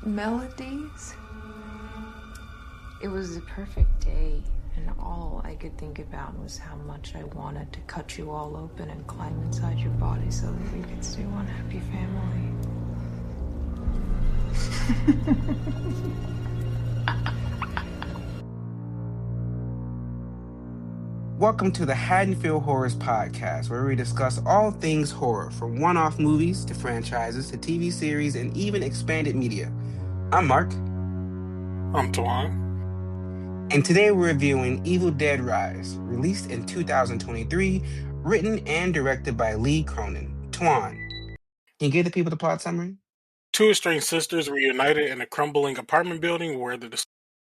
melodies. It was the perfect day, and all I could think about was how much I wanted to cut you all open and climb inside your body so that we could stay one happy family. Welcome to the Haddonfield Horrors podcast, where we discuss all things horror, from one-off movies to franchises to TV series and even expanded media. I'm Mark. I'm Tuan. And today we're reviewing Evil Dead Rise, released in 2023, written and directed by Lee Cronin. Tuan, can you give the people the plot summary? Two estranged sisters reunited in a crumbling apartment building where the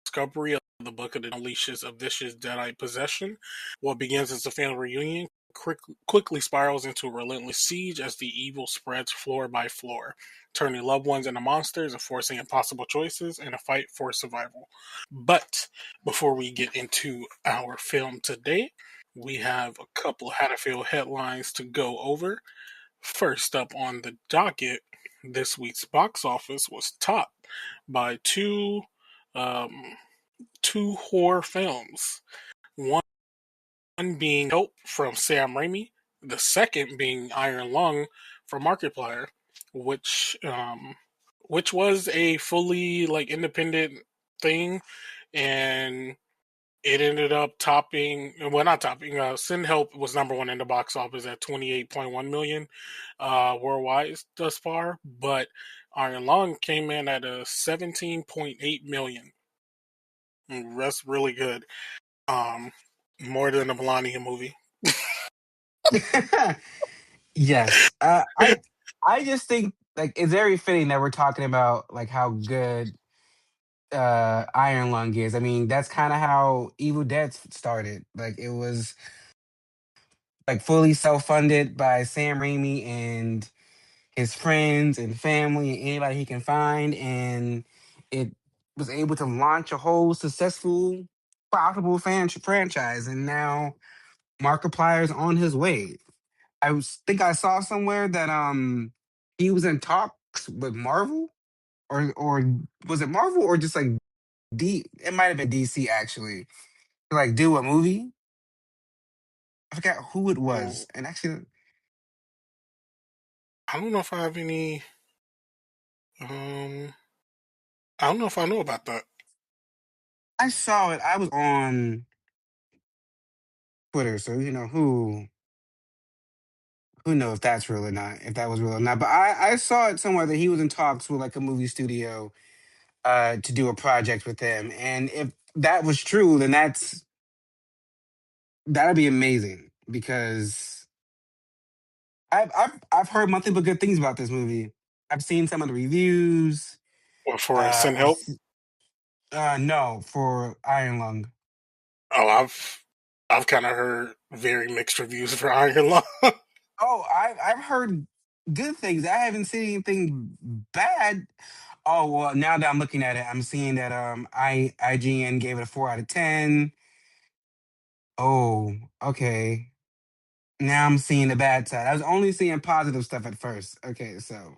discovery of the Book of the unleashes a vicious Deadite possession. What begins as a family reunion quickly spirals into a relentless siege as the evil spreads floor by floor, turning loved ones into monsters and forcing impossible choices in a fight for survival. But before we get into our film today, we have a couple Haddonfield headlines to go over. First up on the docket, this week's box office was topped by two horror films. One being Help from Sam Raimi, the second being Iron Lung from Markiplier, which was a fully independent thing, and it ended up not topping. Send Help was number one in the box office at 28.1 million worldwide thus far, but Iron Lung came in at a 17.8 million. That's really good. More than a Melania movie. Yes. I just think it's very fitting that we're talking about how good Iron Lung is. I mean, that's kind of how Evil Dead started. It was fully self-funded by Sam Raimi and his friends and family and anybody he can find, and it was able to launch a whole successful, profitable franchise. And now Markiplier's on his way. Think I saw somewhere that he was in talks with Marvel, or was it Marvel or just D? It might have been DC actually, to do a movie. I forgot who it was, and actually, I don't know if I have any. Um, I don't know if I know about that. I saw it. I was on Twitter, so who knows if that's real or not, if that was real or not. But I saw it somewhere that he was in talks with a movie studio to do a project with them, and if that was true, then that'd be amazing because I've heard nothing but good things about this movie. I've seen some of the reviews. Or for Send I've Help. se- no, for Iron Lung. Oh, I've kind of heard very mixed reviews for Iron Lung. Oh, I've heard good things. I haven't seen anything bad. Oh well, now that I'm looking at it, I'm seeing that IGN gave it a 4 out of 10. Oh, okay. Now I'm seeing the bad side. I was only seeing positive stuff at first. Okay, so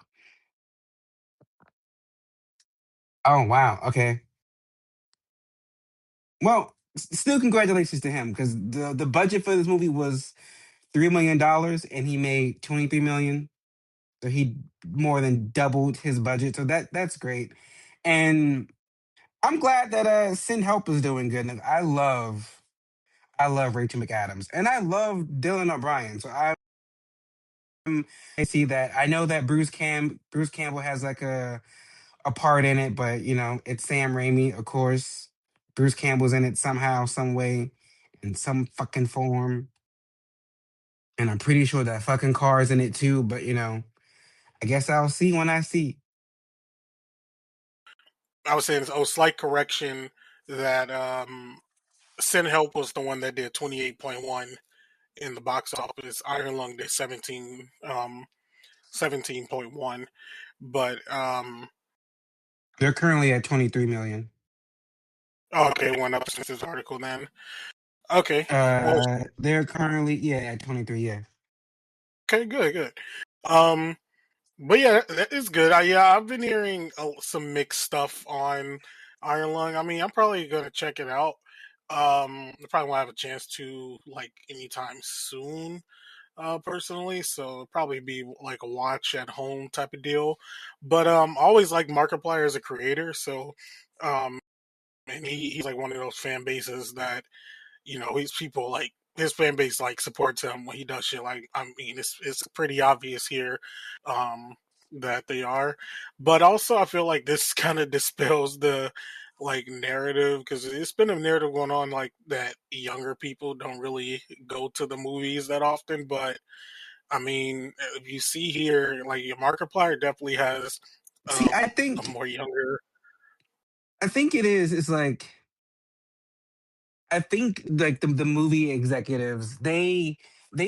oh wow, okay. Well, still congratulations to him because the budget for this movie was $3 million and he made 23 million. So he more than doubled his budget. So that's great. And I'm glad that Sin Help is doing good. And I love Rachel McAdams and I love Dylan O'Brien. So I see that. I know that Bruce Campbell has a part in it, but it's Sam Raimi, of course. Bruce Campbell's in it somehow, some way, in some fucking form. And I'm pretty sure that fucking car is in it too, but I guess I'll see when I see. I was saying, slight correction that Send Help was the one that did 28.1 in the box office. Iron Lung did 17.1. But They're currently at 23 million. okay, went up since this article then. Okay. Well, They're currently at 23, yeah. okay, good. Um But yeah, that is good. Yeah, I've been hearing some mixed stuff on Iron Lung. I mean, I'm probably gonna check it out. I probably won't have a chance to like anytime soon, personally. So it'll probably be like a watch at home type of deal. But I always like Markiplier as a creator. So um, and he's like one of those fan bases that his people like his fan base like supports him when he does shit. Like I mean, it's pretty obvious here um, that they are, but also I feel like this kind of dispels the like narrative because it's been a narrative going on like that younger people don't really go to the movies that often. But I mean, if you see here, like Markiplier definitely has See, um, a more younger. I think it is. It's like I think like the movie executives they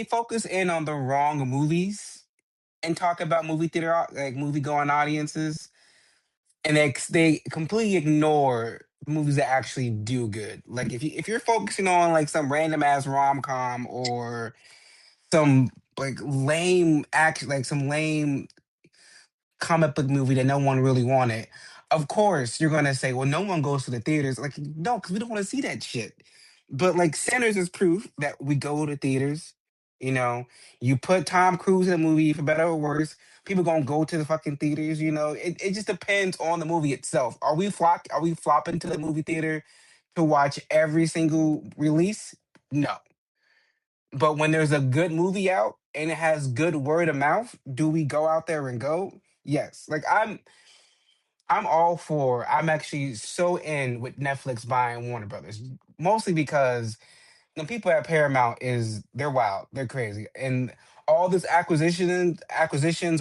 focus in on the wrong movies and talk about movie theater like movie going audiences, and they completely ignore movies that actually do good. Like if you're focusing on like some random ass rom com or some like lame act like some lame comic book movie that no one really wanted, of course you're gonna say, well, no one goes to the theaters. Like, no, because we don't want to see that shit. But like Sinners is proof that we go to theaters. You know, you put Tom Cruise in a movie for better or worse, people gonna go to the fucking theaters. You know, it just depends on the movie itself. Are we flopping to the movie theater to watch every single release? No. But when there's a good movie out and it has good word of mouth, do we go out there and go? Yes. Like I'm all for. I'm actually so in with Netflix buying Warner Brothers, mostly because the people at Paramount they're wild, they're crazy, and all this acquisitions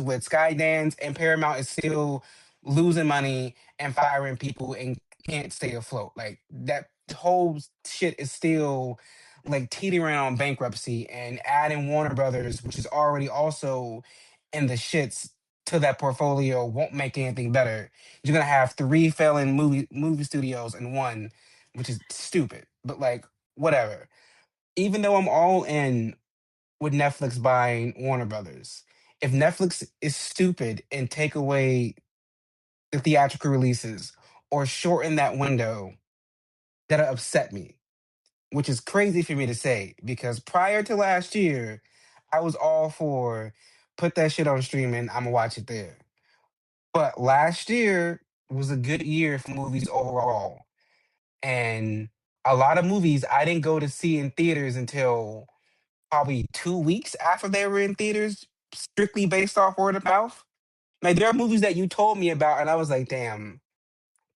with Skydance and Paramount is still losing money and firing people and can't stay afloat. Like that whole shit is still like teetering on bankruptcy, and adding Warner Brothers, which is already also in the shits, to that portfolio won't make anything better. You're gonna have three failing movie studios in one, which is stupid. But like whatever, even though I'm all in with Netflix buying Warner Brothers, if Netflix is stupid and take away the theatrical releases or shorten that window, that'll upset me, which is crazy for me to say because prior to last year, I was all for put that shit on streaming, I'm gonna watch it there. But last year was a good year for movies overall. And a lot of movies I didn't go to see in theaters until probably 2 weeks after they were in theaters, strictly based off word of mouth. Like there are movies that you told me about, and I was like, "Damn,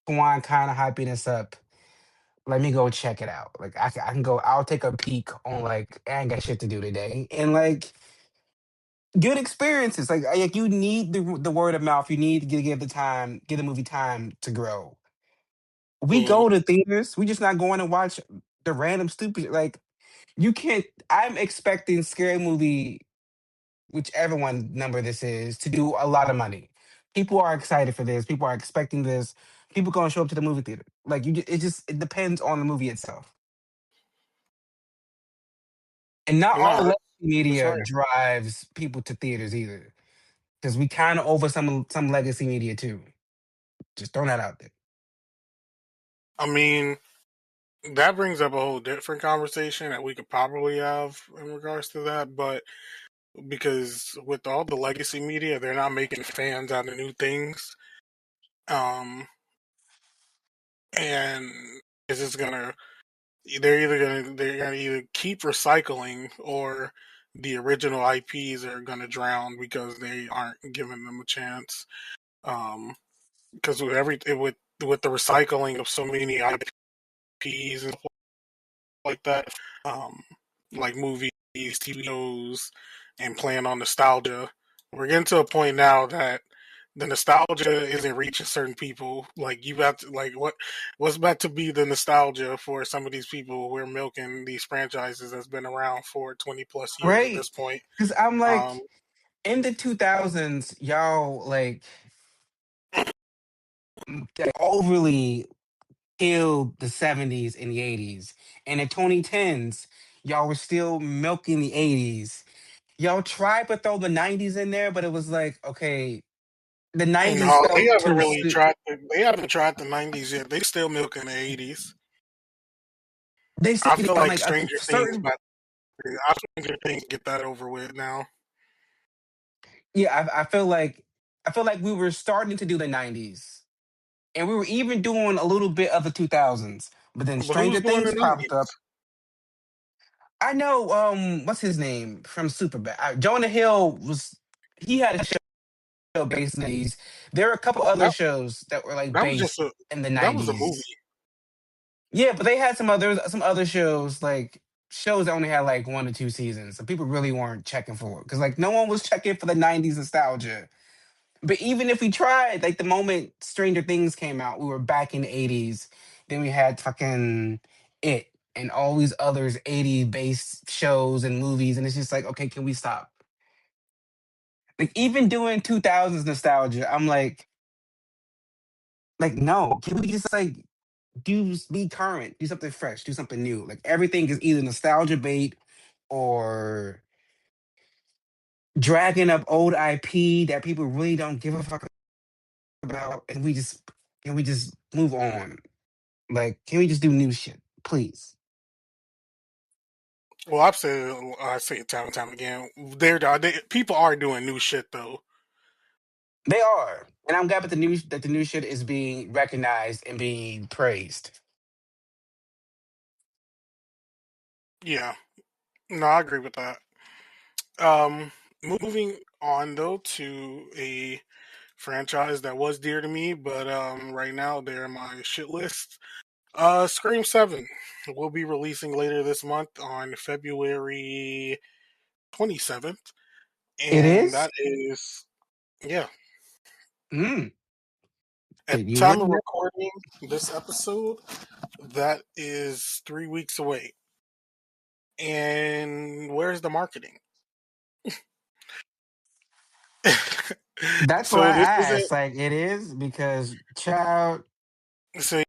Kwan kind of hyping this up. Let me go check it out. Like I can go. I'll take a peek on like I ain't got shit to do today, and like good experiences. Like you need the word of mouth. You need to give the movie time to grow. We Mm, go to theaters. We just not going to watch the random stupid like you can't. I'm expecting scary movie, whichever one number this is, to do a lot of money. People are excited for this. People are expecting this. People gonna show up to the movie theater. Like it depends on the movie itself, and not all no, legacy that's media right. drives people to theaters either. Because we kind of over some legacy media too. Just throwing that out there. I mean, that brings up a whole different conversation that we could probably have in regards to that. But because with all the legacy media, they're not making fans out of new things. Um, and it's just gonna they're gonna either keep recycling or the original IPs are gonna drown because they aren't giving them a chance. Because with the recycling of so many IPs and like that, um, like movies, TV shows, and playing on nostalgia. We're getting to a point now that the nostalgia isn't reaching certain people. Like you have to like what's about to be the nostalgia for some of these people who are milking these franchises that's been around for 20+ years at Right. this point. Because I'm Um, like, in the 2000s, y'all like overly killed the 70s and the 80s. And in 2010s, y'all were still milking the 80s. Y'all tried to throw the '90s in there, but it was like, okay, the No, '90s they felt haven't too really soon. tried. They haven't tried the '90s yet. They still milking the '80s. They still I need feel on like like a Stranger Things, certain. but I Stranger Things get that over with now. Yeah, I feel like we were starting to do the '90s, and we were even doing a little bit of the 2000s. But then But Stranger who's doing the Things popped '90s? up. I know. What's his name from Superbad? Jonah Hill was. He had a show based in the '80s. There are a couple other That shows that were like that was just based a in the that was a movie. '90s. Yeah, but they had some other shows like shows that only had like 1 or 2 seasons, so people really weren't checking for it because like no one was checking for the '90s nostalgia. But even if we tried, like the moment Stranger Things came out, we were back in the '80s. Then we had fucking It and all these others '80s based shows and movies, and it's just like, okay, can we stop? Like even doing 2000s nostalgia, I'm like no, can we just like be current, do something fresh, do something new? Like everything is either nostalgia bait or dragging up old IP that people really don't give a fuck about, and we just move on. Like, can we just do new shit, please? Well, I say it time and time again. People are doing new shit though. They are, and I'm glad that the new shit is being recognized and being praised. Yeah, no, I agree with that. Um, moving on though to a franchise that was dear to me, but right now they're in my shit list. Scream 7 will be releasing later this month on February 27th, It and is. that is yeah. Mm, At that the you time of wouldn't know. recording this episode, that is 3 weeks away. And where's the marketing? That's why so I this isn't asked. Like, it is because child. so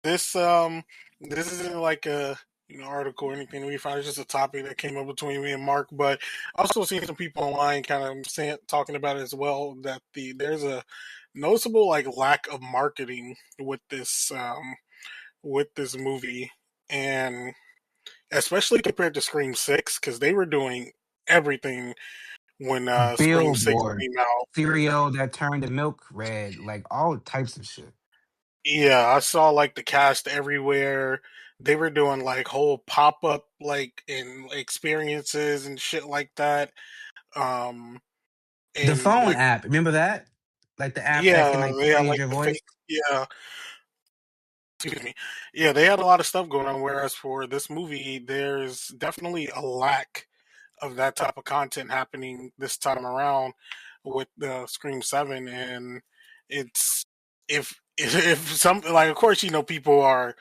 this this isn't like a article or anything we found. It's just a topic that came up between me and Mark. But I also seen some people online kind of saying talking about it as well that there's a noticeable like lack of marketing with this movie, and especially compared to Scream 6 because they were doing everything when Scream 6 Billboard, came out. cereal that turned the milk red, like all types of shit. Yeah, I saw like the cast everywhere. They were doing like whole pop up like in experiences and shit like that. Um The and phone like app, remember that? Like the app that can yeah, like they had change like your the voice. fake yeah, excuse me. Yeah, they had a lot of stuff going on, whereas for this movie there's definitely a lack of that type of content happening this time around with the Scream 7, and it's if something like, of course, people are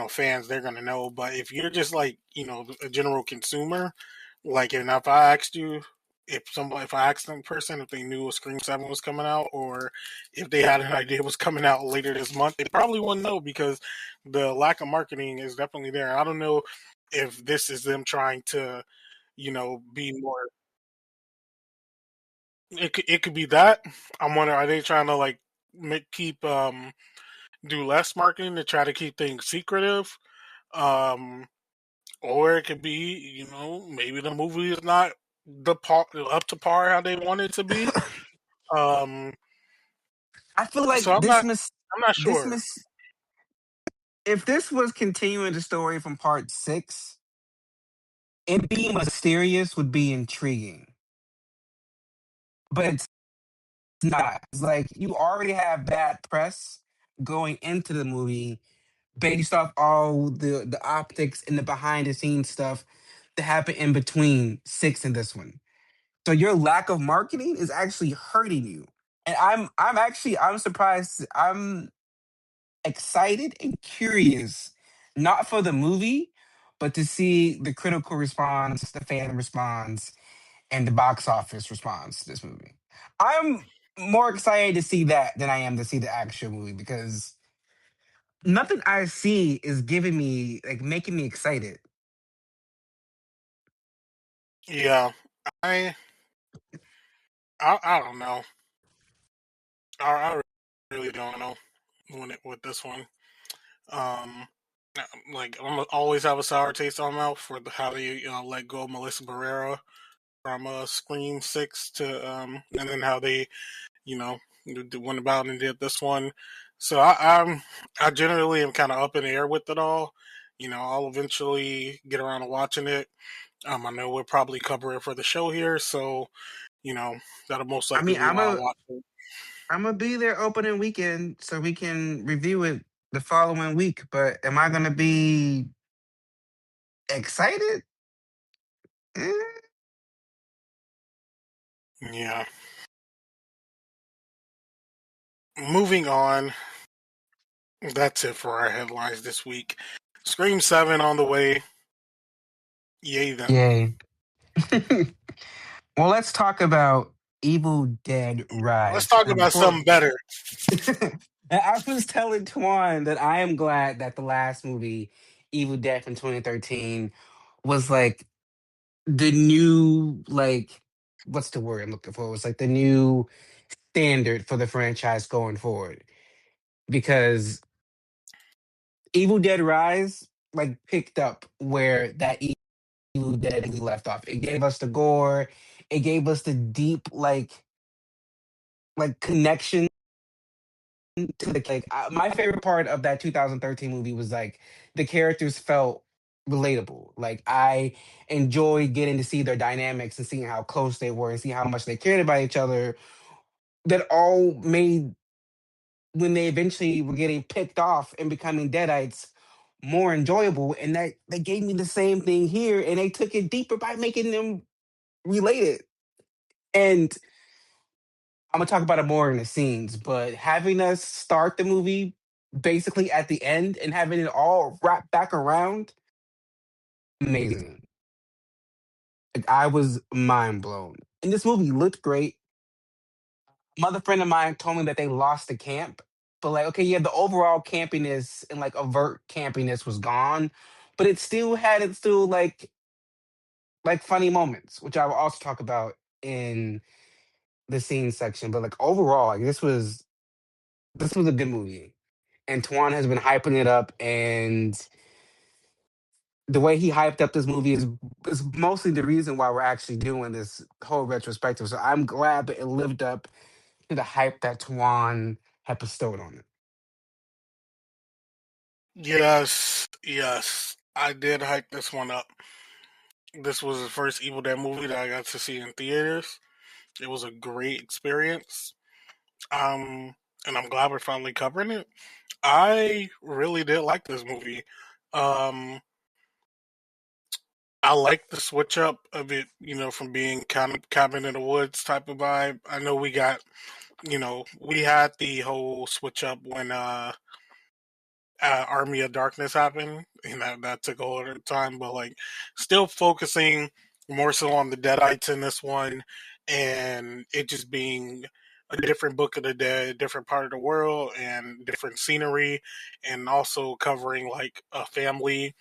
fans, they're gonna know, but if you're just like a general consumer, like, and if I asked you if I asked them person if they knew a Scream 7 was coming out, or if they had an idea it was coming out later this month, they probably wouldn't know because the lack of marketing is definitely there. I don't know if this is them trying to be more. It could be that. I'm wondering, are they trying to like keep do less marketing to try to keep things secretive, um, or it could be maybe the movie is not up to par how they want it to be. Um, I feel like so I'm not this sure. mis if this was continuing the story from part 6, it being mysterious would be intriguing. But it's not. It's like you already have bad press going into the movie based off all the optics and the behind the scenes stuff that happened in between 6 and this one. So your lack of marketing is actually hurting you. And I'm surprised. I'm excited and curious, not for the movie, but to see the critical response, the fan response, and the box office response to this movie. I'm more excited to see that than I am to see the actual movie because nothing I see is giving me like making me excited. Yeah. I I don't know. I really don't know with this one. Um, like I'm always have a sour taste in my mouth for how they let go of Melissa Barrera from Scream Six to and then how they you know went about and did this one. So I generally am kind of up in the air with it all. I'll eventually get around to watching it. I know we'll probably cover it for the show here, so you know that'll most I likely mean, be why I watch it. I'm gonna be there opening weekend so we can review it the following week. But am I gonna be excited? Eh. Yeah. Moving on, that's it for our headlines this week. Scream 7 on the way. Yay, them. Yay. Well, let's talk about Evil Dead Let's Rise. talk Now, about before something better. I was telling Twan that I am glad that the last movie, Evil Dead from 2013, was like the new what's the word I'm looking for? It was like the new standard for the franchise going forward because Evil Dead Rise like picked up where that Evil Dead we left off. It gave us the gore. It gave us the deep connection to the my favorite part of that 2013 movie was like the characters felt relatable. Like I enjoyed getting to see their dynamics and seeing how close they were and see how much they cared about each other. That all made when they eventually were getting picked off and becoming deadites more enjoyable. And that they gave me the same thing here, and they took it deeper by making them related. And I'm gonna talk about it more in the scenes, but having us start the movie basically at the end and having it all wrapped back around, amazing. Like I was mind blown. And this movie looked great. Another friend of mine told me that they lost the camp, but like, okay, yeah, the overall campiness and like overt campiness was gone, but it still had its still like funny moments, which I will also talk about in the scene section. But like overall, like this was a good movie. And Tuan has been hyping it up, and the way he hyped up this movie is mostly the reason why we're actually doing this whole retrospective. So I'm glad that it lived up to the hype that Tuan had bestowed on it. Yes, yes. I did hype this one up. This was the first Evil Dead movie that I got to see in theaters. It was a great experience. Um, and I'm glad we're finally covering it. I really did like this movie. Um, I like the switch up of it, from being kind of cabin in the woods type of vibe. I know we had the whole switch up when Army of Darkness happened, and that took a whole other time. But like, still focusing more so on the Deadites in this one, and it just being a different Book of the Dead, different part of the world, and different scenery, and also covering like a family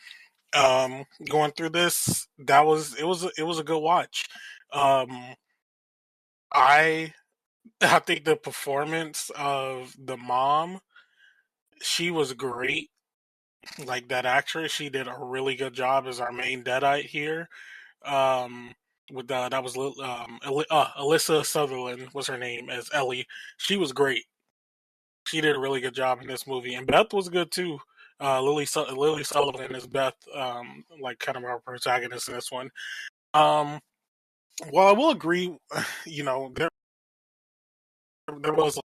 going through this. It was a good watch. Um, I I think the performance of the mom, she was great. Like that actress, she did a really good job as our main Deadite here. Um, with that was Alyssa Sutherland was her name as Ellie. She was great. She did a really good job in this movie, and Beth was good too. Lily Sullivan is Beth, like kind of our protagonist in this one. Um, well, I will agree. There was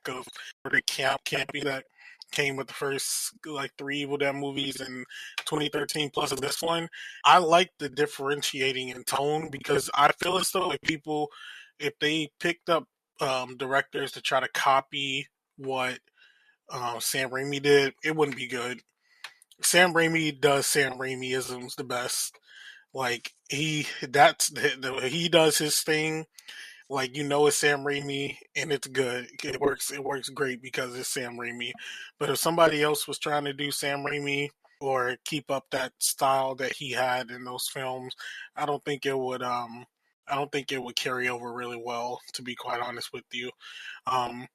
of the campy that came with the first like three Evil Dead movies in 2013 plus this one. I like the differentiating in tone because I feel as though if they picked up directors to try to copy what Sam Raimi did, it wouldn't be good. Sam Raimi does Sam Raimi isms the best. Like he does his thing, like it's Sam Raimi and it's good. It works. It works great because it's Sam Raimi. But if somebody else was trying to do Sam Raimi or keep up that style that he had in those films, I don't think it would. I don't think it would carry over really well, to be quite honest with you. Um,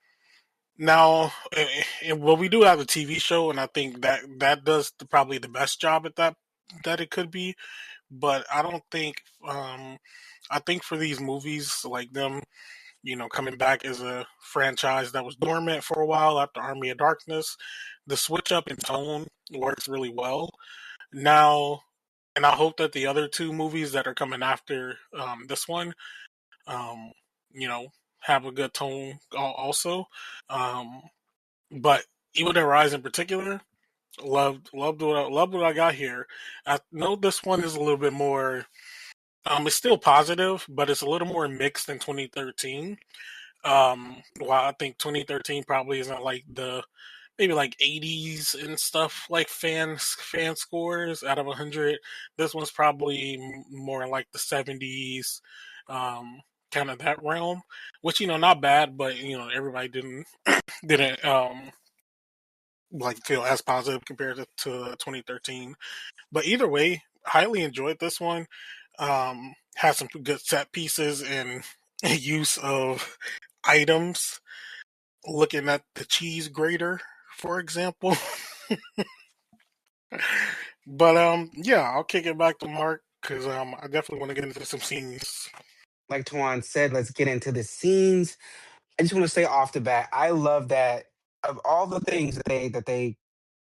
Now, well, we do have a TV show, and I think that does probably the best job at that it could be. But I don't think. I think for these movies, like them, coming back as a franchise that was dormant for a while after Army of Darkness, the switch up in tone works really well now. And I hope that the other two movies that are coming after this one, um, you know, have a good tone also. Um, but Evil Dead Rise in particular, loved what I got here. I know this one is a little bit more. It's still positive, but it's a little more mixed than 2013. While I think 2013 probably isn't like the maybe like 80s and stuff like fan scores out of 100. This one's probably more like the 70s, um, kind of that realm. Which not bad, but everybody didn't like feel as positive compared to 2013. But either way, highly enjoyed this one. Had some good set pieces and use of items. Looking at the cheese grater, for example. But yeah, I'll kick it back to Mark because I definitely want to get into some scenes. Like Tuan said, let's get into the scenes. I just want to say off the bat, I love that of all the things that they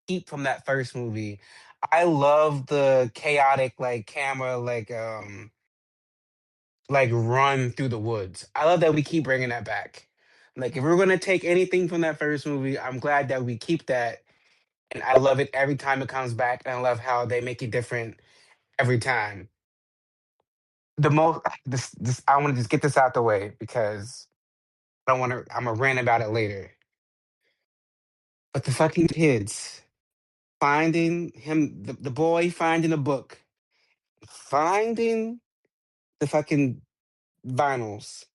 keep from that first movie. I love the chaotic like camera like run through the woods. I love that we keep bringing that back. Like if we're gonna take anything from that first movie, I'm glad that we keep that, and I love it every time it comes back. And I love how they make it different every time. The most this I want to just get this out the way because I don't want to. I'm gonna rant about it later. But the fucking kids finding him, the boy finding a book, finding the fucking vinyls.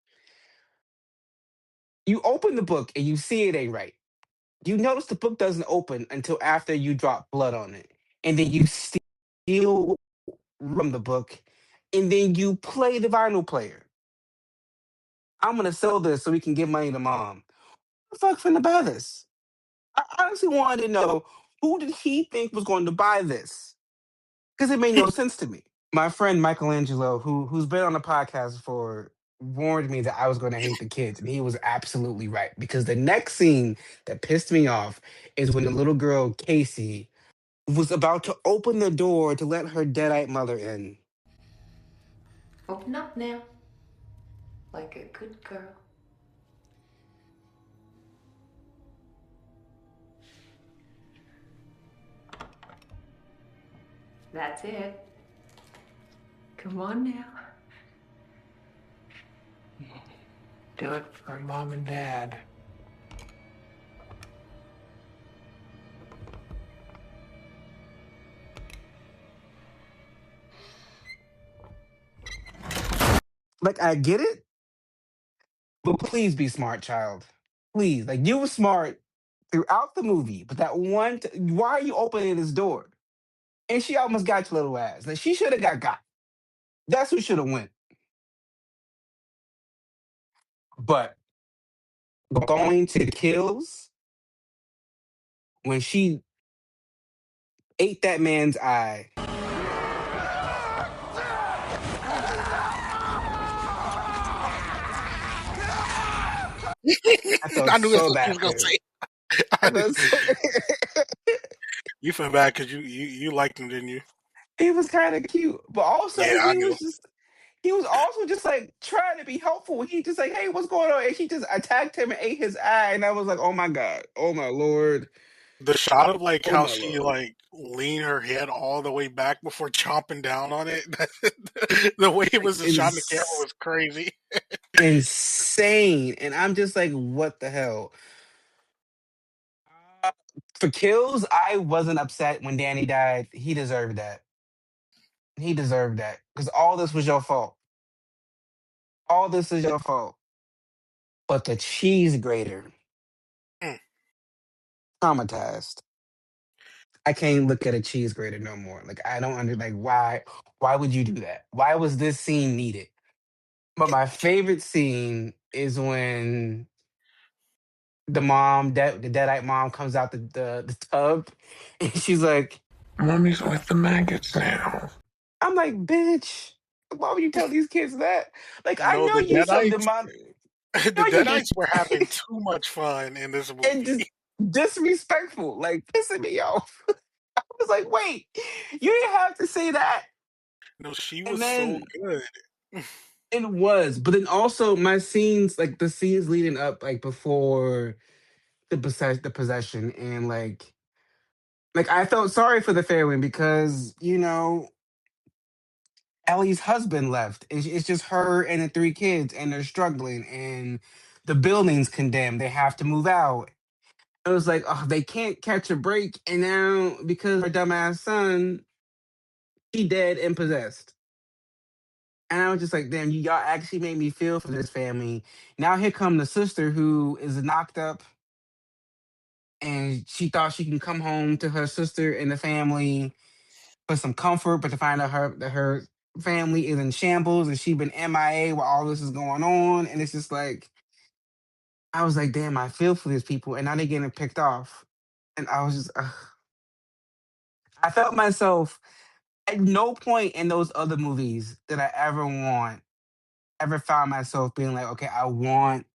You open the book and you see it ain't right. You notice the book doesn't open until after you drop blood on it. And then you steal from the book and then you play the vinyl player. I'm gonna sell this so we can give money to mom. Who the fuck finna buy this? I honestly wanted to know who did he think was going to buy this? Because it made no sense to me. My friend Michelangelo, who's been on the podcast before, warned me that I was going to hate the kids, and he was absolutely right. Because the next scene that pissed me off is when the little girl Casey was about to open the door to let her deadite mother in. Open up now. Like a good girl. That's it. Come on now. Do it for mom and dad. Like I get it, but please be smart, child. Please, like you were smart throughout the movie, but that why are you opening this door? And she almost got your little ass. Like she should have got. That's who should have went. But going to kills when she ate that man's eye, I felt I knew that's so what you bad was for gonna him. say. I I knew felt so you felt bad because you liked him, didn't you? he was kind of cute, but Yeah, also I knew. he was also just like trying to be helpful. He just like, hey, what's going on? And she just attacked him and ate his eye, and I was like, oh my god, oh my lord, The shot of like oh how my she lord, like leaned her head all the way back before chomping down on it. The way it like was shot in the camera was crazy. insane. And I'm just like, what the hell? Uh, For kills, I wasn't upset when Danny died. He deserved that. He deserved that because all this was your fault. All this is your fault. But the cheese grater, Mm. traumatized. I can't look at a cheese grater no more. Like I don't under like why would you do that? Why was this scene needed? But my favorite scene is when the deadite mom, comes out the tub, and she's like, Mommy's with the maggots now. "I'm like, bitch, why would you tell these kids that? Like, I No, know the you some Deadites, demon, the know you did, Deadites were having too much fun in this and movie. just disrespectful, like pissing me off. I was like, wait, you didn't have to say that." No, she was And so then good. it was, but then also my scenes, like the scenes leading up, like before the possession, and like I felt sorry for the family because Ellie's husband left. It's just her and the three kids, and they're struggling, and the building's condemned. They have to move out. It was like, oh, they can't catch a break, and now because her dumbass son, he dead and possessed. And I was just like, damn, y'all actually made me feel for this family. Now here come the sister who is knocked up, and she thought she can come home to her sister and the family for some comfort, but to find out her family is in shambles and she been MIA while all this is going on. And it's just like, I was like, damn, I feel for these people, and now they're getting picked off. And I was just, ugh. I felt myself at no point in those other movies that I ever found myself being like, okay, I want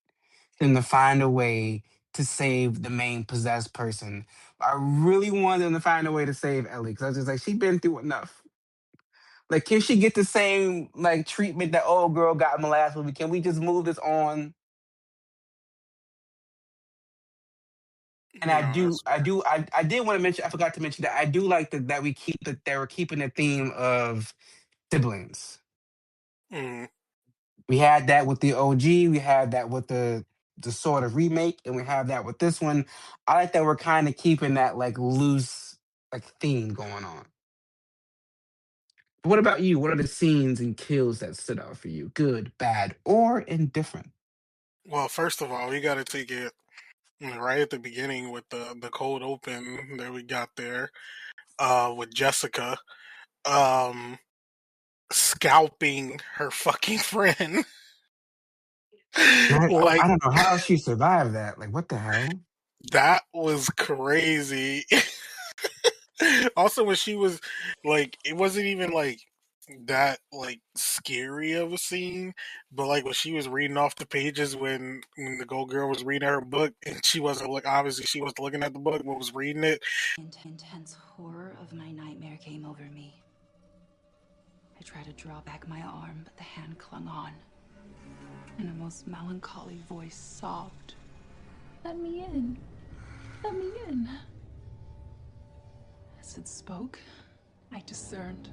them to find a way to save the main possessed person. I really wanted them to find a way to save Ellie because I was just like, she been through enough. Like, can she get the same like treatment that old girl got in the last movie? Can we just move this on? And No, that's fair. I did want to mention. I forgot to mention that I do like that we keep that they were keeping the theme of siblings. Mm. We had that with the OG. We had that with the sort of remake, and we have that with this one. I like that we're kind of keeping that like loose like theme going on. But what about you? What are the scenes and kills that stood out for you? Good, bad, or indifferent? Well, first of all, we got to take it right at the beginning with the cold open that we got there. With Jessica, um, scalping her fucking friend. I Like don't know how she survived that. Like, what the hell? that was crazy. Also, when she was like, it wasn't even like that like scary of a scene, but like when she was reading off the pages when the gold girl was reading her book and she wasn't like obviously she wasn't looking at the book but was reading it. Intense horror of my nightmare came over me. I tried to draw back my arm, but the hand clung on, and a most melancholy voice sobbed, "Let me in, let me in." As it spoke, I discerned,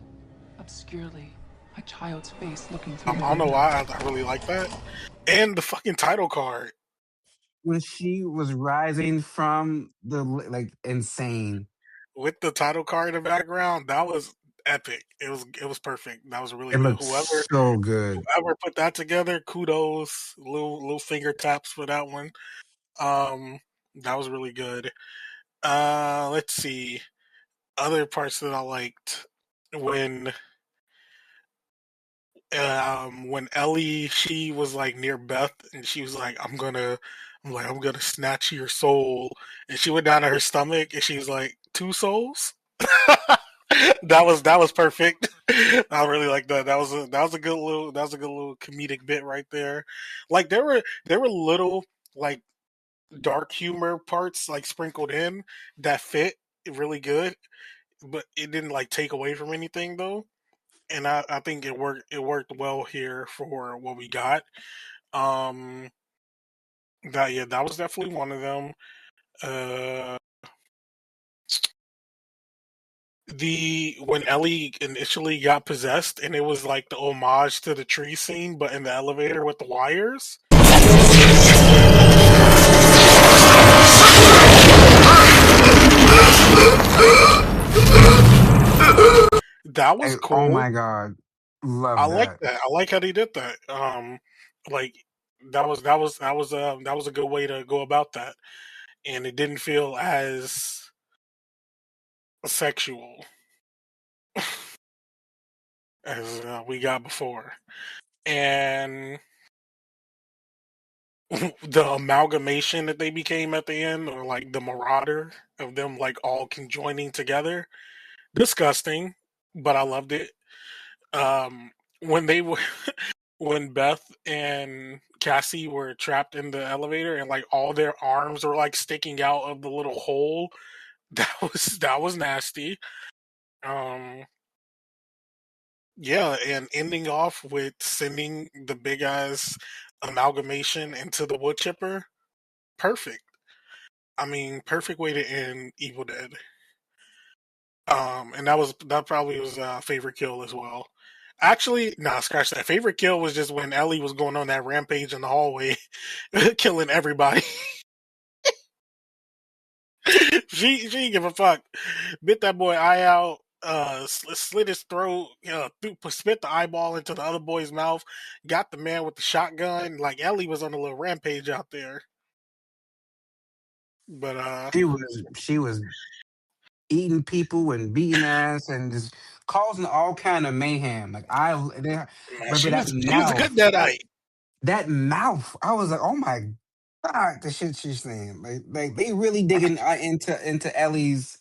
obscurely, a child's face looking through the I don't know window. why I really like that, and the fucking title card When she was rising from the like insane. with the title card in the background, that was epic. It was perfect. That was really It good. looked Whoever so good. whoever put that together, kudos. Little finger taps for that one. Um, that was really good. Let's see. Other parts that I liked when when Ellie she was like near Beth and she was like I'm gonna snatch your soul and she went down to her stomach and she was like two souls. That was perfect. I really like that. That was a good little comedic bit right there. Like there were little like dark humor parts like sprinkled in that fit really good, but it didn't like take away from anything though. And I think it worked well here for what we got. Um that was definitely one of them. Uh the when Ellie initially got possessed and it was like the homage to the tree scene but in the elevator with the wires. That was Oh cool. my god, I love like that. that. I like how they did that. Like that was a good way to go about that, and it didn't feel as sexual as we got before. and the amalgamation that they became at the end, or like the marauder of them like all conjoining together. Disgusting, but I loved it. When they were when Beth and Cassie were trapped in the elevator and like all their arms were like sticking out of the little hole, that was nasty. Um yeah, and ending off with sending the big ass amalgamation into the wood chipper. Perfect. I mean, perfect way to end Evil Dead. And that probably was favorite kill as well. Actually, nah, scratch that. Favorite kill was just when Ellie was going on that rampage in the hallway, killing everybody. She didn't give a fuck. Bit that boy eye out. Slit his throat. Spit the eyeball into the other boy's mouth. Got the man with the shotgun. Like Ellie was on a little rampage out there. But She was eating people and beating ass and just causing all kind of mayhem. Like man, but she that was a good mouth, deadite. that mouth, I was like, oh my god, the shit she's saying. Like they really digging into Ellie's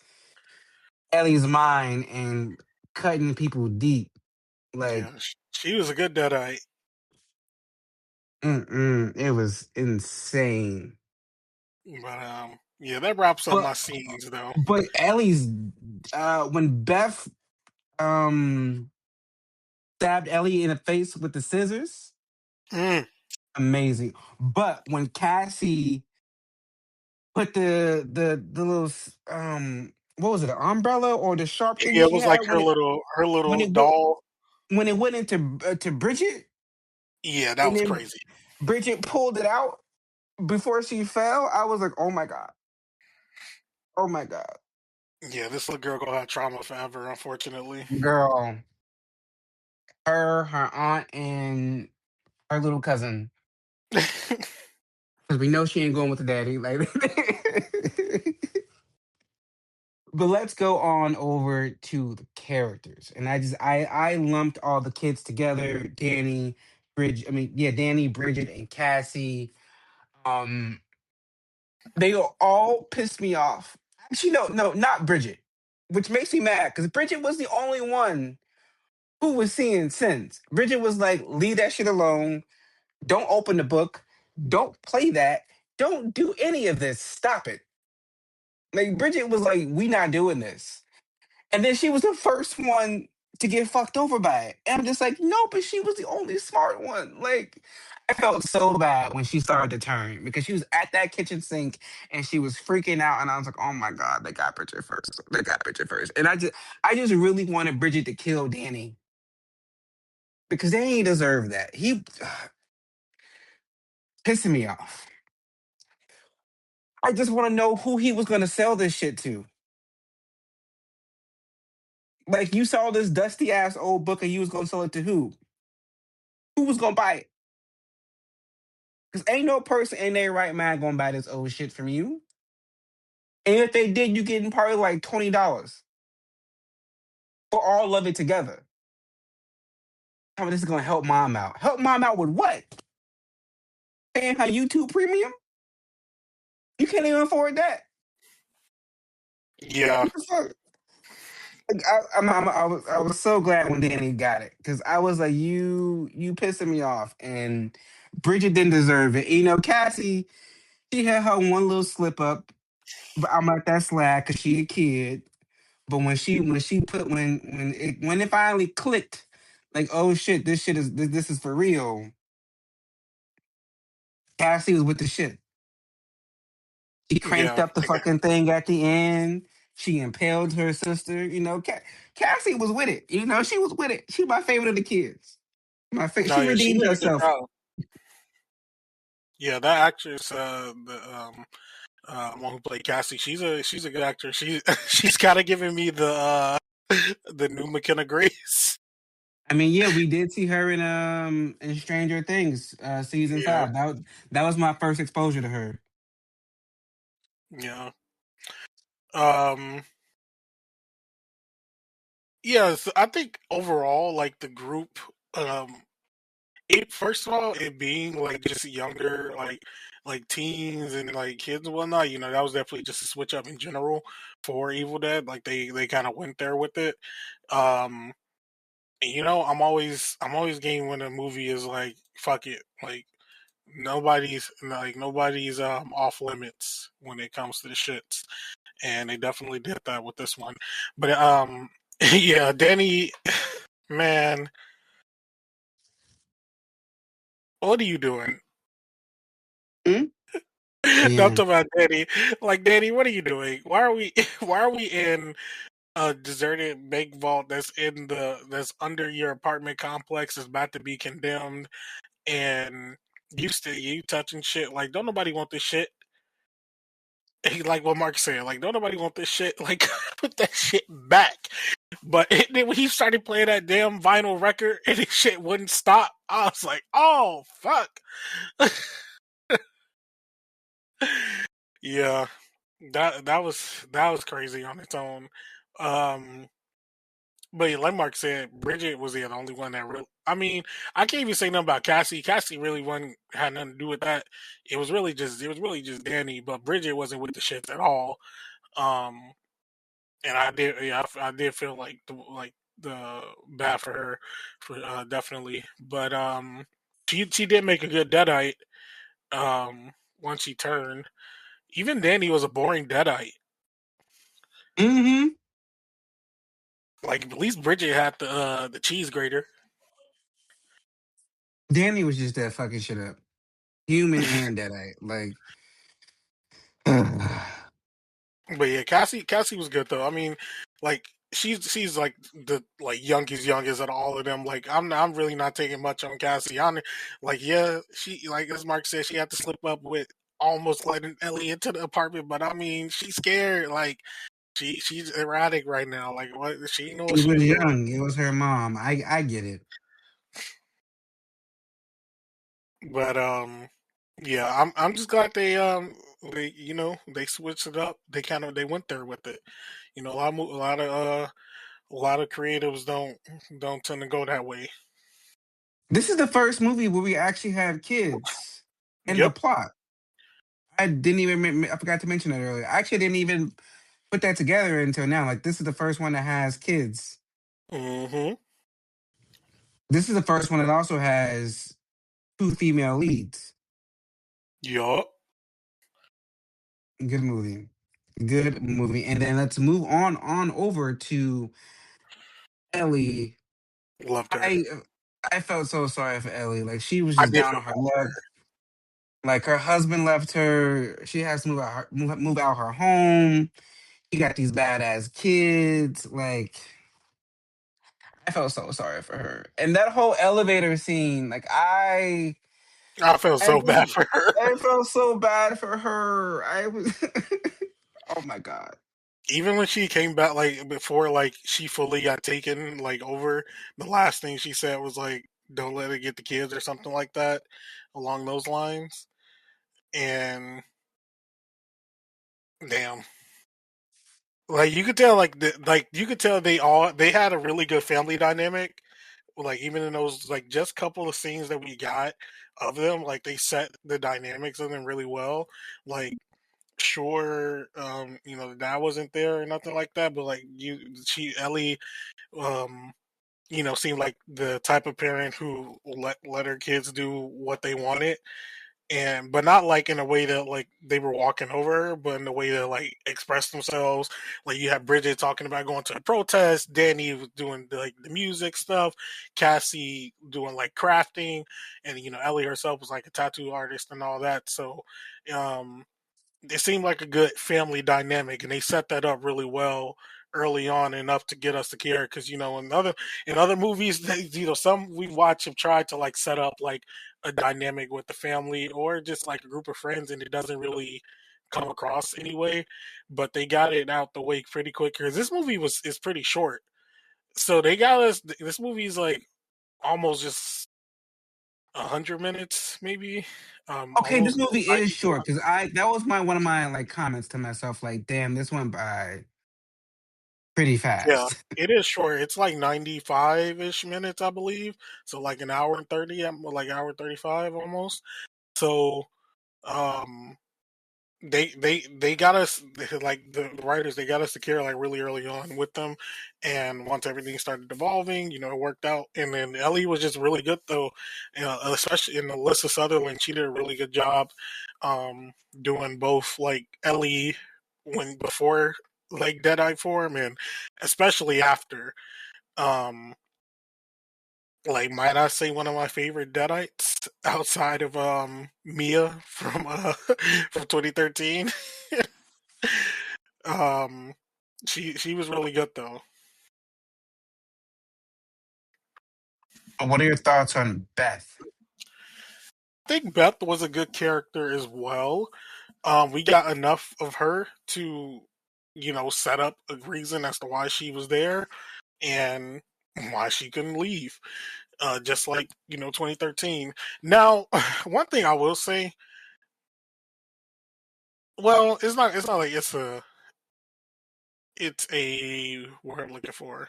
mind and cutting people deep. Like, Yeah, she was a good deadite. it was insane. But yeah, that wraps up But my scenes though. Ellie's when Beth um stabbed Ellie in the face with the scissors, Mm. amazing. But when Cassie put the little what was it, an umbrella or the sharp thing Yeah, it she was had like her when little it went doll. when it went into to Bridget, Yeah, that and was then crazy. Bridget pulled it out before she fell. I was like, oh my god, oh my god, Yeah, this little girl gonna have trauma forever, unfortunately. girl, her aunt, and her little cousin. Because we know she ain't going with the daddy. Like, but let's go on over to the characters, and I lumped all the kids together: Danny, Danny, Bridget, and Cassie. Um, they all pissed me off. Actually, no, not Bridget, which makes me mad because Bridget was the only one who was seeing sense. Bridget was like, "Leave that shit alone. Don't open the book. Don't play that. Don't do any of this. Stop it." Like Bridget was like, "We not doing this," and then she was the first one to get fucked over by it. And I'm just like, no, but she was the only smart one. Like, I felt so bad when she started to turn because she was at that kitchen sink and she was freaking out, and I was like, oh my god, they got Bridget first. They got Bridget first, and I just really wanted Bridget to kill Danny because they ain't deserve that. He pissing me off. I just want to know who he was going to sell this shit to. Like, you saw this dusty ass old book and you was going to sell it to who? Who was going to buy it? Because ain't no person in their right mind going to buy this old shit from you. And if they did, you getting probably like $20 for all of it together. How this is going to help mom out? Help mom out with what? Paying her YouTube premium? You can't even afford that. Yeah, What the fuck? Like, I was so glad when Danny got it because I was like, you pissing me off, and Bridget didn't deserve it. Cassie, she had her one little slip up, but I'm like, that's slack because she a kid. But when it finally clicked, like, oh shit, this is for real. Cassie was with the shit. She cranked yeah. up the fucking thing at the end. She impaled her sister. Cassie was with it. She was with it. She my favorite of the kids. No, She yeah, she redeemed did a good herself. job. Yeah, that actress, the one who played Cassie, she's a good actor. She's kind of giving me the new McKenna Grace. I mean, yeah, we did see her in Stranger Things, season Yeah, 5. That was my first exposure to her. yeah. Um, yeah. So I think overall, like the group, um, it first of all, it being like just younger, like teens and like kids and whatnot, that was definitely just a switch up in general for Evil Dead. Like they kind of went there with it. Um, and, I'm always game when a movie is like fuck it, like nobody's off limits when it comes to the shits, and they definitely did that with this one. But yeah, Danny, man, what are you doing? Hmm? Not Yeah. talking about Danny. Like Danny, what are you doing? Why are we why are we in a deserted bank vault that's under your apartment complex is about to be condemned and you touching shit like don't nobody want this shit. Like what Mark said, like don't nobody want this shit. Like put that shit back. But then when he started playing that damn vinyl record and his shit wouldn't stop, I was like, oh fuck. Yeah, that was crazy on its own. Um, but yeah, like Mark said, Bridget was the only one that really. I mean, I can't even say nothing about Cassie. Cassie really wasn't had nothing to do with that. It was really just Danny, but Bridget wasn't with the shits at all. Um, and I did, yeah, I did feel like the bad for her, for definitely. But she did make a good Deadite. Once she turned, even Danny was a boring Deadite. Hmm. Like at least Bridget had the cheese grater. Danny was just that fucking shit up. Human and Deadite. Like, But yeah, Cassie was good though. I mean, like she's like the like youngest out of all of them. Like I'm really not taking much on Cassie. Like yeah, she like as Mark said, she had to slip up with almost letting Ellie into the apartment. But I mean, she's scared. Like she's erratic right now. Like what she know what she was she's doing. young. It was her mom. I get it. But yeah, I'm just glad they switched it up. They went there with it. A lot of creatives don't tend to go that way. This is the first movie where we actually have kids in the Yep. plot. I didn't even. I forgot to mention that earlier. I actually didn't even put that together until now. Like this is the first one that has kids. Mm-hmm. This is the first one that also has two female leads. Yup. Good movie. Good movie. And then let's move on over to Ellie. Loved her. I I felt so sorry for Ellie. Like she was I just did down feel on her bad for luck. Like her husband left her. She has to move out her home. She got these badass kids. Like I felt so sorry for her. And that whole elevator scene, like her. I felt I so bad was for her. I felt so bad for her. I was oh my god. Even when she came back, like before, like she fully got taken, like over. The last thing she said was like, "Don't let it get the kids" or something like that, along those lines. And damn, like you could tell, you could tell they had a really good family dynamic. Like even in those like just couple of scenes that we got of them, like they set the dynamics of them really well. Like sure, the dad wasn't there or nothing like that, but like Ellie, um, seemed like the type of parent who let her kids do what they wanted, and but not like in a way that like they were walking over her, but in a way that like express themselves. Like you have Bridget talking about going to a protest, Danny was doing like the music stuff, Cassie doing like crafting, and Ellie herself was like a tattoo artist and all that. So um it seemed like a good family dynamic, and they set that up really well early on, enough to get us to care. Because in other movies, some we watch have tried to like set up like a dynamic with the family or just like a group of friends, and it doesn't really come across anyway. But they got it out the way pretty quick because this movie is pretty short. So they got us. This movie is like almost just 100 minutes, maybe. Okay, this Almost movie is 90. short because I that was my one of my like comments to myself. Like, damn, this went by pretty Yeah, fast. it is short. It's like 95-ish minutes, I believe. So like an hour and 30, like hour 35 almost. So um they got us like the writers, they got us to care like really early on with them, and once everything started evolving, it worked out. And then Ellie was just really good though, especially in Alyssa Sutherland. She did a really good job doing both like Ellie when before like Deadite form, and especially after. um like, might I say one of my favorite Deadites outside of Mia from from 2013. um she was really good though. What are your thoughts on Beth? I think Beth was a good character as well. We got enough of her to, set up a reason as to why she was there and why she couldn't leave. Just like, 2013. Now, one thing I will say, well, it's not like it's a word I'm looking for.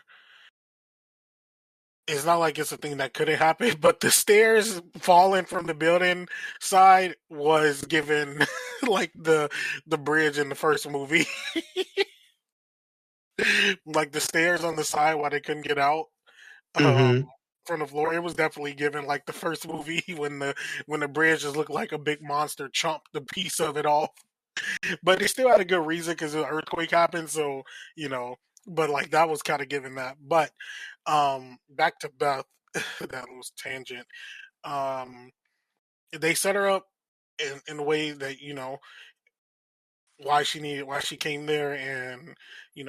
It's not like it's a thing that couldn't happen, but the stairs falling from the building side was given like the bridge in the first movie. Like the stairs on the side while they couldn't get out um Mm-hmm. from the floor. It was definitely given like the first movie when the bridge just looked like a big monster chomped the piece of it off. But they still had a good reason because an earthquake happened, so you know. But like that was kind of given that. But back to Beth, that was tangent. Um, they set her up in a way that why she came there, and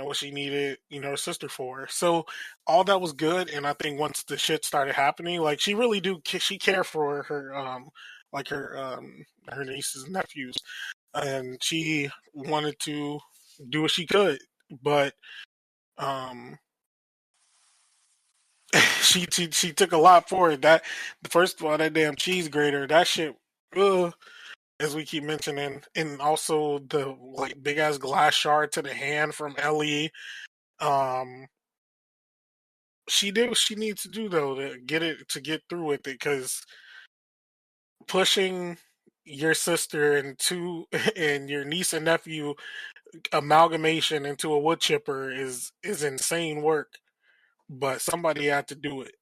what she needed her sister for. So all that was good, and I think once the shit started happening, like she really do she care for her like her nieces and nephews, and she wanted to do what she could, but um she took a lot for it. That the first of all, that damn cheese grater, that shit, ugh, as we keep mentioning, and also the like big ass glass shard to the hand from Ellie. Um, she did what she needs to do though to get through with it, because pushing your sister and two and your niece and nephew amalgamation into a wood chipper is insane work. But somebody had to do it,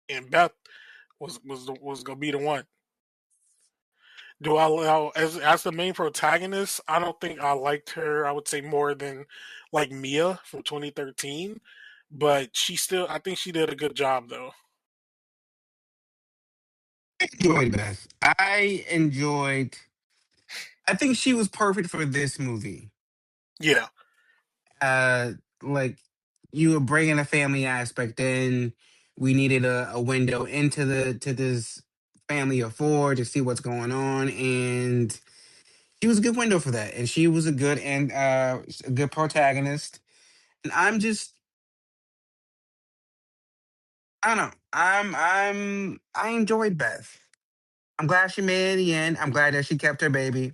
and Beth was gonna be the one. Do I allow as the main protagonist? I don't think I liked her. I would say more than like Mia from 2013, but I think she did a good job though. Enjoyed Beth. I think she was perfect for this movie. Yeah, Uh, like you were bringing a family aspect in. We needed a window into the to this family of four to see what's going on, and she was a good window for that. And she was a good protagonist. And I don't know. I enjoyed Beth. I'm glad she made it in the end. I'm glad that she kept her baby.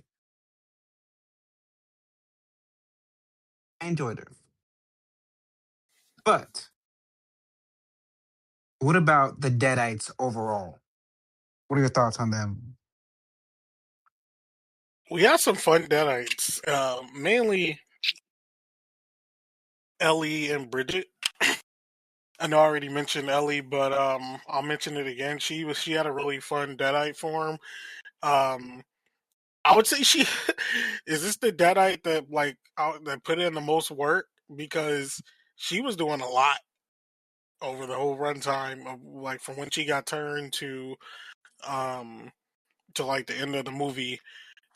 I enjoyed her. But what about the Deadites overall? What are your thoughts on them? we had some fun deadites. Mainly Ellie and Bridget. I know I already mentioned Ellie, but I'll mention it again. She had a really fun deadite form. Um, I would say she is this the deadite that that put in the most work, because she was doing a lot over the whole runtime of like from when she got turned um to like the end of the movie.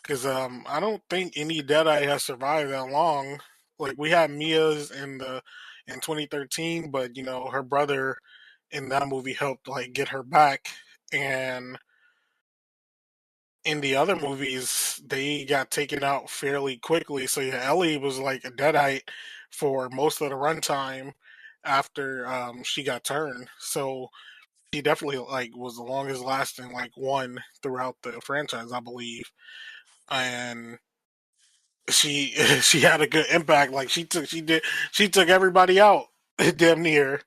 Because I don't think any Deadite has survived that long. Like we had Mia's in 2013, but her brother in that movie helped like get her back, and in the other movies they got taken out fairly quickly. So yeah, Ellie was like a Deadite for most of the runtime after she got turned. So he definitely like was the longest lasting like one throughout the franchise, I believe. And she had a good impact. Like she took everybody out damn near.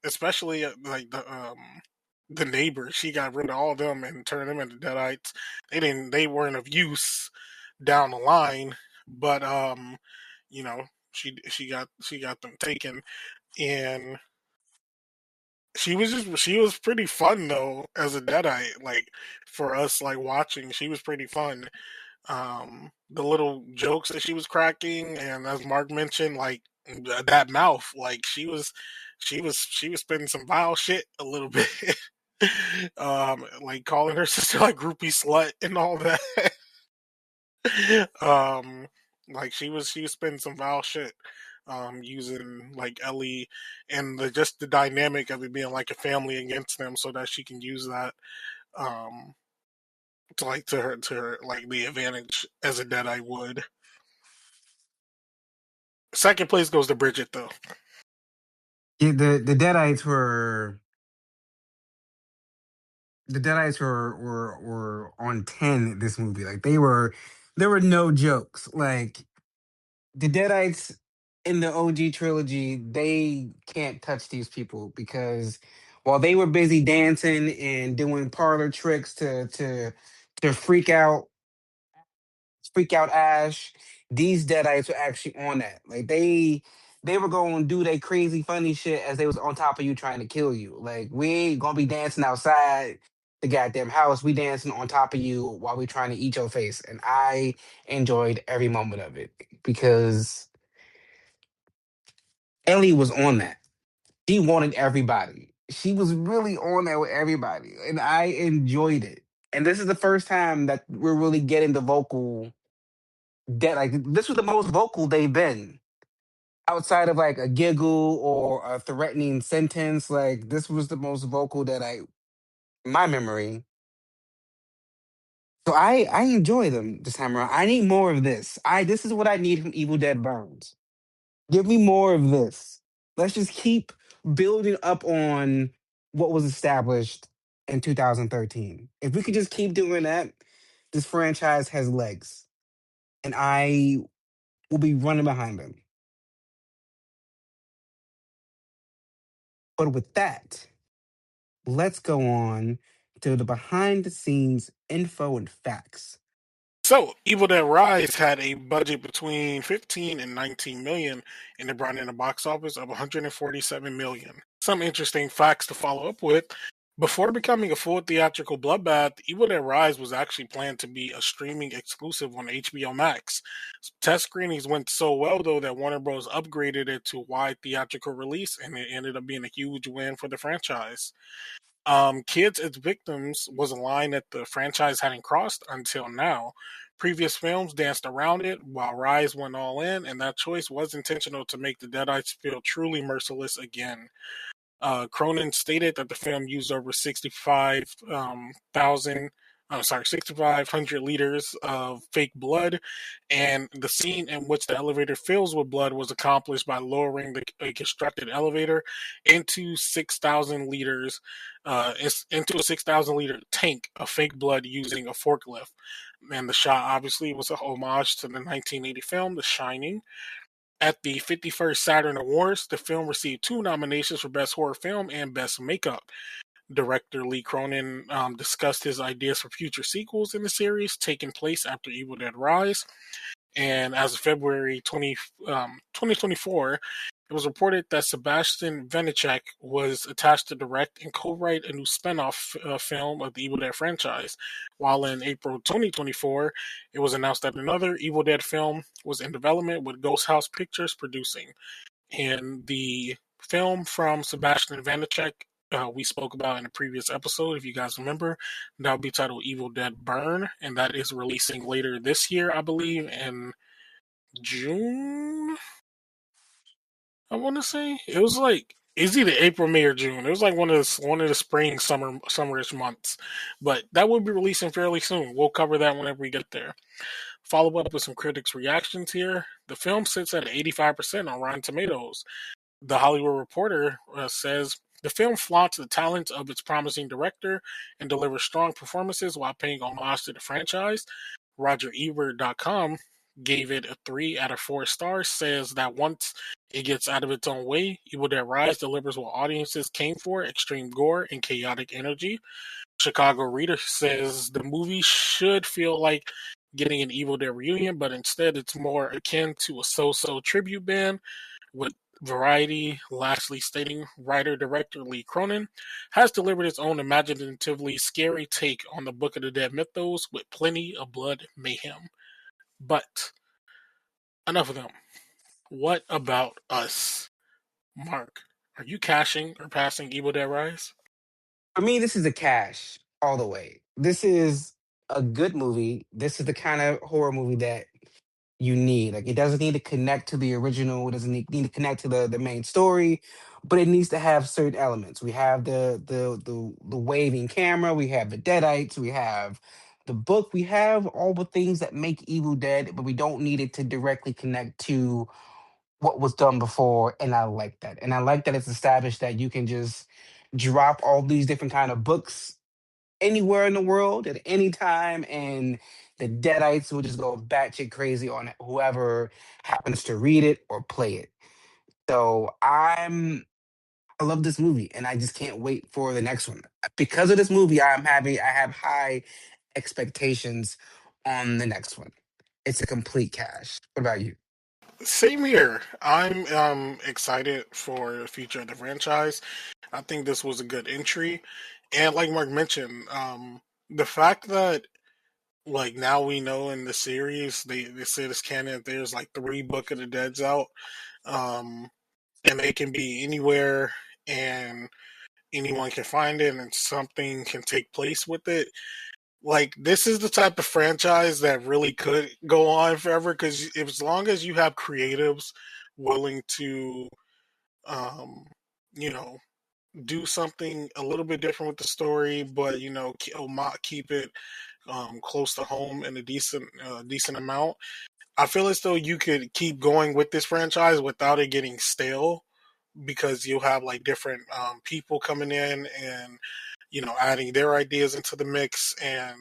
Especially like the neighbors. She got rid of all of them and turned them into Deadites. They weren't of use down the line, but you know, she got them taken, and she was pretty fun though as a Deadite. Like for us, like watching, she was pretty fun. The little jokes that she was cracking, and as Mark mentioned, like that mouth, like she was spitting some vile shit a little bit. Like calling her sister like groupie slut and all that. um, like she was spitting some vile shit. Using like Ellie and just the dynamic of it being like a family against them, so that she can use that um to her like the advantage as a Deadite would. Second place goes to Bridget though. Yeah, the Deadites were on 10 this movie. Like there were no jokes. Like the Deadites in the OG trilogy, they can't touch these people because while they were busy dancing and doing parlor tricks to freak out Ash, these Deadites were actually on that. Like they were going to do their crazy funny shit as they was on top of you trying to kill you. Like we ain't gonna be dancing outside the goddamn house. We dancing on top of you while we trying to eat your face. And I enjoyed every moment of it because Ellie was on that. She wanted everybody. She was really on there with everybody, and I enjoyed it. And this is the first time that we're really getting the vocal that like this was the most vocal they've been outside of like a giggle or a threatening sentence. Like this was the most vocal that my memory. So I enjoy them this time around. I need more of this. This is what I need from Evil Dead Burns. Give me more of this. Let's just keep building up on what was established in 2013. If we could just keep doing that, this franchise has legs, and I will be running behind them. But with that, let's go on to the behind the scenes info and facts. So, Evil Dead Rise had a budget between 15 and 19 million, and it brought in a box office of 147 million. Some interesting facts to follow up with. Before becoming a full theatrical bloodbath, Evil Dead Rise was actually planned to be a streaming exclusive on HBO Max. Test screenings went so well, though, that Warner Bros. Upgraded it to wide theatrical release, and it ended up being a huge win for the franchise. Kids as victims was a line that the franchise hadn't crossed until now. Previous films danced around it, while Rise went all in, and that choice was intentional to make the Deadites feel truly merciless again. Cronin stated that the film used over 6,500 liters of fake blood, and the scene in which the elevator fills with blood was accomplished by lowering a constructed elevator into 6,000 liters, into a 6,000 liter tank of fake blood using a forklift. And the shot obviously was a homage to the 1980 film The Shining. At the 51st Saturn Awards, the film received 2 nominations for Best Horror Film and Best Makeup. Director Lee Cronin discussed his ideas for future sequels in the series, taking place after Evil Dead Rise. And as of February 2024, it was reported that Sebastian Vanecek was attached to direct and co-write a new spin-off film of the Evil Dead franchise. While in April 2024, it was announced that another Evil Dead film was in development with Ghost House Pictures producing. And the film from Sebastian Vanecek we spoke about in a previous episode, if you guys remember, that would be titled Evil Dead Burn, and that is releasing later this year, I believe, in June. I want to say it was like it's either April, May, or June. It was like one of the spring, summerish months. But that will be releasing fairly soon. We'll cover that whenever we get there. Follow up with some critics' reactions here. The film sits at 85% on Rotten Tomatoes. The Hollywood Reporter says the film flaunts the talent of its promising director and delivers strong performances while paying homage to the franchise. RogerEbert.com gave it a 3 out of 4 stars, says that once it gets out of its own way, Evil Dead Rise delivers what audiences came for: extreme gore and chaotic energy. Chicago Reader says the movie should feel like getting an Evil Dead reunion, but instead it's more akin to a so-so tribute band, with Variety lastly stating writer-director Lee Cronin has delivered its own imaginatively scary take on the Book of the Dead mythos with plenty of blood mayhem. But enough of them. What about us? Mark, are you cashing or passing Evil Dead Rise? For me, this is a cash all the way. This is a good movie. This is the kind of horror movie that you need. Like, it doesn't need to connect to the original. It doesn't need to connect to the main story, but it needs to have certain elements. We have the waving camera. We have the Deadites. We have the book. We have all the things that make Evil Dead, but we don't need it to directly connect to what was done before. And I like that. And I like that it's established that you can just drop all these different kind of books anywhere in the world at any time, and the Deadites will just go batshit crazy on whoever happens to read it or play it. So I love this movie, and I just can't wait for the next one. Because of this movie, I have high expectations on the next one. It's a complete cash. What about you? Same here. I'm excited for the future of the franchise. I think this was a good entry, and like Mark mentioned, the fact that like now we know in the series they say this canon there's like 3 Book of the Dead's out, um, and they can be anywhere and anyone can find it and something can take place with it. Like this is the type of franchise that really could go on forever because as long as you have creatives willing to, um, you know, do something a little bit different with the story, but keep it close to home in a decent amount. I feel as though you could keep going with this franchise without it getting stale because you'll have like different people coming in and adding their ideas into the mix, and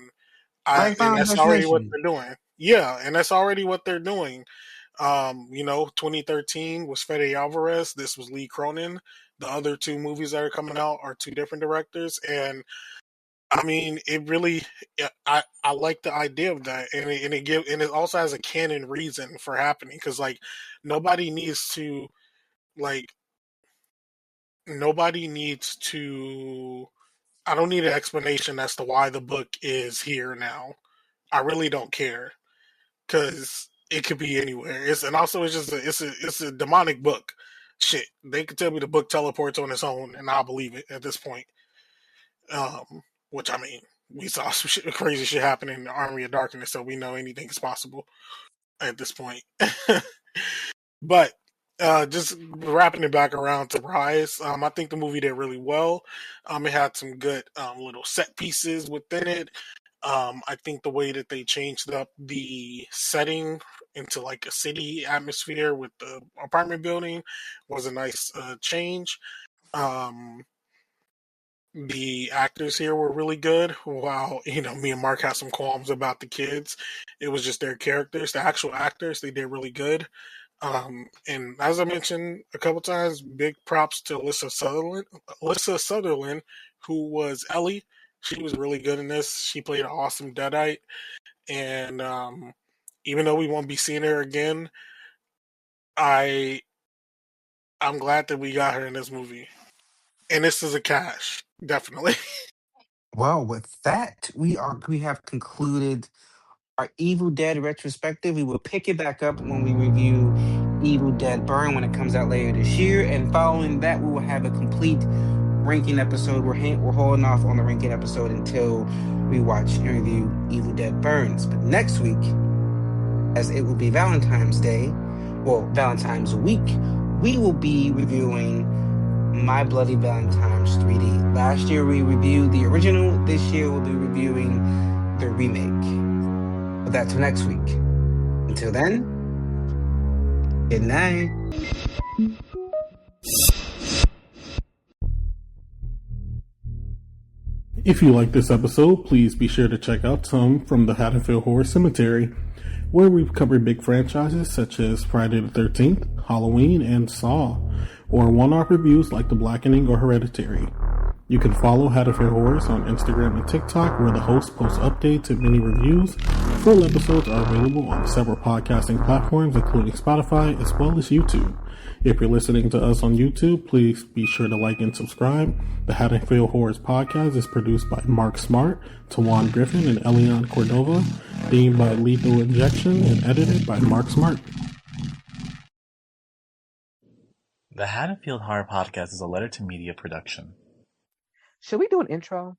Like Final that's already what Destination. they're doing. Yeah, and that's already what they're doing. 2013 was Fede Alvarez. This was Lee Cronin. The other 2 movies that are coming out are 2 different directors, and I mean, it really, yeah, I like the idea of that, and it also has a canon reason for happening because like nobody needs to like nobody needs to. I don't need an explanation as to why the book is here now. I really don't care because it could be anywhere. And also it's just it's a demonic book. Shit, they could tell me the book teleports on its own, and I'll believe it at this point. Which I mean, we saw some crazy shit happen in the Army of Darkness, so we know anything is possible at this point. But just wrapping it back around to Rise, I think the movie did really well. It had some good little set pieces within it. I think the way that they changed up the setting into like a city atmosphere with the apartment building was a nice change. Um, the actors here were really good. While me and Mark had some qualms about the kids, it was just their characters. The actual actors, they did really good. And as I mentioned a couple times, big props to Alyssa Sutherland. Alyssa Sutherland, who was Ellie, she was really good in this. She played an awesome Deadite, and even though we won't be seeing her again, I I'm glad that we got her in this movie. And this is a cash, definitely. Well, with that, we have concluded our Evil Dead retrospective. We will pick it back up when we review Evil Dead Burn when it comes out later this year. And following that, we will have a complete ranking episode. We're holding off on the ranking episode until we watch and review Evil Dead Burns. But next week, as it will be Valentine's Day, well, Valentine's week, we will be reviewing My Bloody Valentine's 3D. Last year we reviewed the original. This year we'll be reviewing the remake. But that's for next week. Until then, good night. If you like this episode, please be sure to check out some from the Haddonfield Horror Cemetery. where we cover big franchises such as Friday the 13th, Halloween, and Saw, or one-off reviews like The Blackening or Hereditary. You can follow How to Fear Horrors on Instagram and TikTok, where the host posts updates and mini reviews. Full episodes are available on several podcasting platforms, including Spotify, as well as YouTube. If you're listening to us on YouTube, please be sure to like and subscribe. The How to Fear Horrors podcast is produced by Mark Smart, Tawan Griffin, and Elian Cordova, themed by Lethal Injection, and edited by Mark Smart. The Haddonfield Horror Podcast is a Letter to Media production. Should we do an intro?